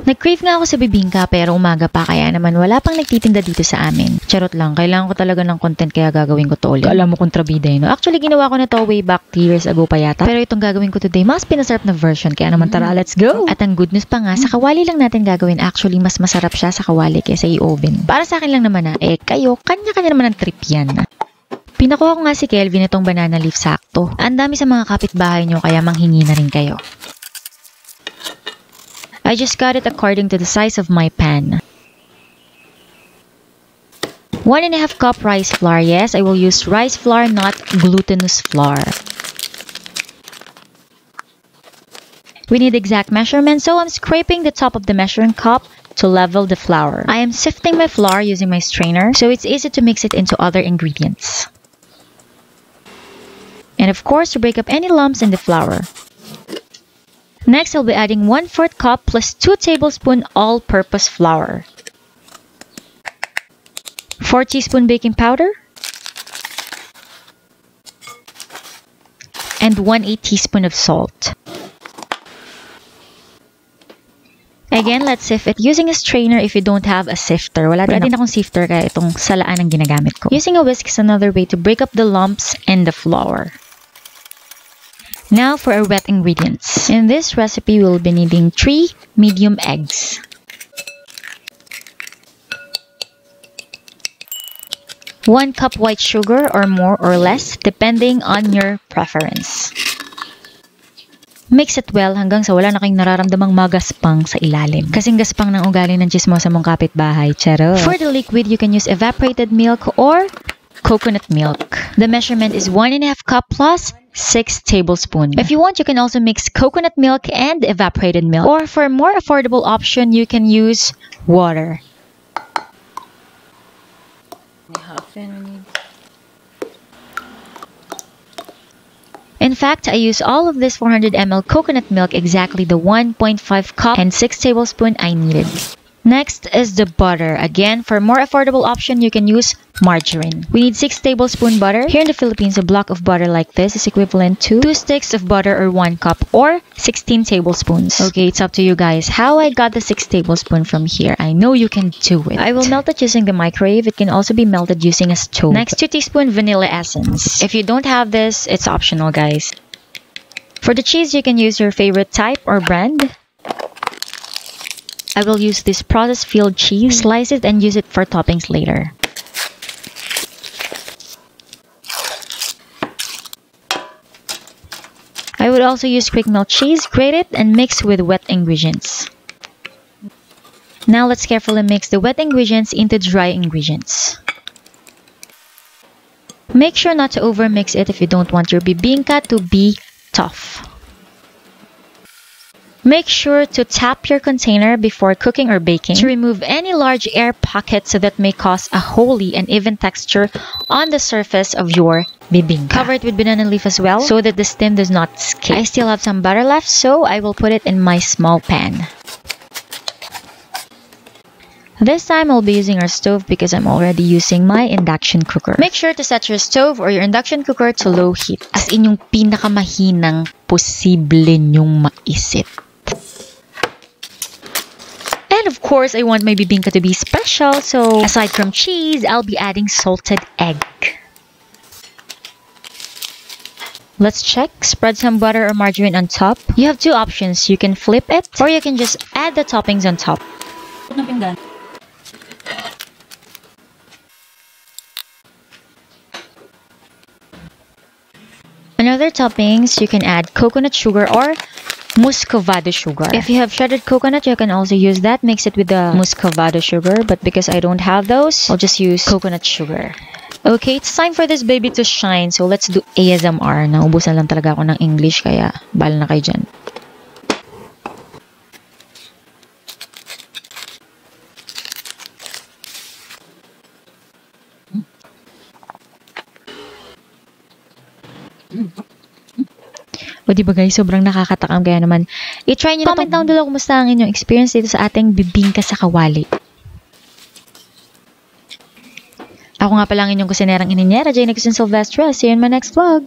Nag-crave nga ako sa bibingka pero umaga pa kaya naman wala pang nagtitinda dito sa amin. Charot lang, kailangan ko talaga ng content kaya gagawin ko to ulit. Alam mo kontrabida no? Actually, ginawa ko na to way back 3 years ago pa yata. Pero itong gagawin ko today, mas pinasarap na version. Kaya naman tara, let's go! At ang good news pa nga, sa kawali lang natin gagawin. Actually, mas masarap siya sa kawali kaysa i-oven. Para sa akin lang naman kayo, kanya-kanya naman ang trip yan. Pinakuha ko nga si Kelvin itong banana leaf sakto. Ang dami sa mga kapitbahay nyo kaya manghingi na rin kayo. I just got it according to the size of my pan. 1.5 cup rice flour. Yes, I will use rice flour, not glutinous flour. We need exact measurement, so I'm scraping the top of the measuring cup to level the flour. I am sifting my flour using my strainer, so it's easy to mix it into other ingredients. And of course, to break up any lumps in the flour. Next, I'll be adding 1/4 cup plus 2 tablespoons all-purpose flour. 4 teaspoon baking powder. And 1/8 teaspoon of salt. Again, let's sift it using a strainer if you don't have a sifter. Wala din akong sifter kaya itong salaan ang ginagamit ko. Using a whisk is another way to break up the lumps in the flour. Now for our wet ingredients. In this recipe, we'll be needing 3 medium eggs. 1 cup white sugar or more or less depending on your preference. Mix it well hanggang sa wala na kayong nararamdamang magaspang sa ilalim. Kasing gaspang ng ugali ng chismosa mong kapitbahay, charot. For the liquid, you can use evaporated milk or coconut milk. The measurement is 1.5 cup plus 6 tablespoons. If you want, you can also mix coconut milk and evaporated milk. Or for a more affordable option, you can use water. In fact, I use all of this 400 ml coconut milk, exactly the 1.5 cup and 6 tablespoons I needed. Next is the butter. Again, for a more affordable option, you can use margarine. We need 6 tablespoons butter. Here in the Philippines, a block of butter like this is equivalent to 2 sticks of butter or 1 cup or 16 tablespoons. Okay, it's up to you guys. How I got the 6 tablespoons from here. I know you can do it. I will melt it using the microwave. It can also be melted using a stove. Next, 2 teaspoons vanilla essence. If you don't have this, it's optional, guys. For the cheese, you can use your favorite type or brand. I will use this processed field cheese, slice it and use it for toppings later. I would also use quick melt cheese, grate it and mix with wet ingredients. Now let's carefully mix the wet ingredients into dry ingredients. Make sure not to overmix it if you don't want your bibingka to be tough. Make sure to tap your container before cooking or baking to remove any large air pockets so that may cause a holy and even texture on the surface of your bibingka. Cover it with banana leaf as well so that the steam does not escape. I still have some butter left, so I will put it in my small pan. This time, I'll be using our stove because I'm already using my induction cooker. Make sure to set your stove or your induction cooker to low heat. As in yung pinakamahinang posible nyong maisip. And of course, I want my bibingka to be special, so aside from cheese, I'll be adding salted egg. Let's check. Spread some butter or margarine on top. You have 2 options. You can flip it, or you can just add the toppings on top. Another toppings, you can add coconut sugar or muscovado sugar. If you have shredded coconut, you can also use that. Mix it with the muscovado sugar. But because I don't have those, I'll just use coconut sugar. Okay, it's time for this baby to shine. So let's do ASMR. Naubusan lang talaga ako ng English, kaya bahala na kayo dyan. O diba guys, sobrang nakakatakam, kaya naman i-try nyo. Comment down below kumusta ang inyong experience dito sa ating bibingka sa kawali. Ako nga pala ang inyong kusinerang ininyera, Jane Silvestre. See you in my next vlog.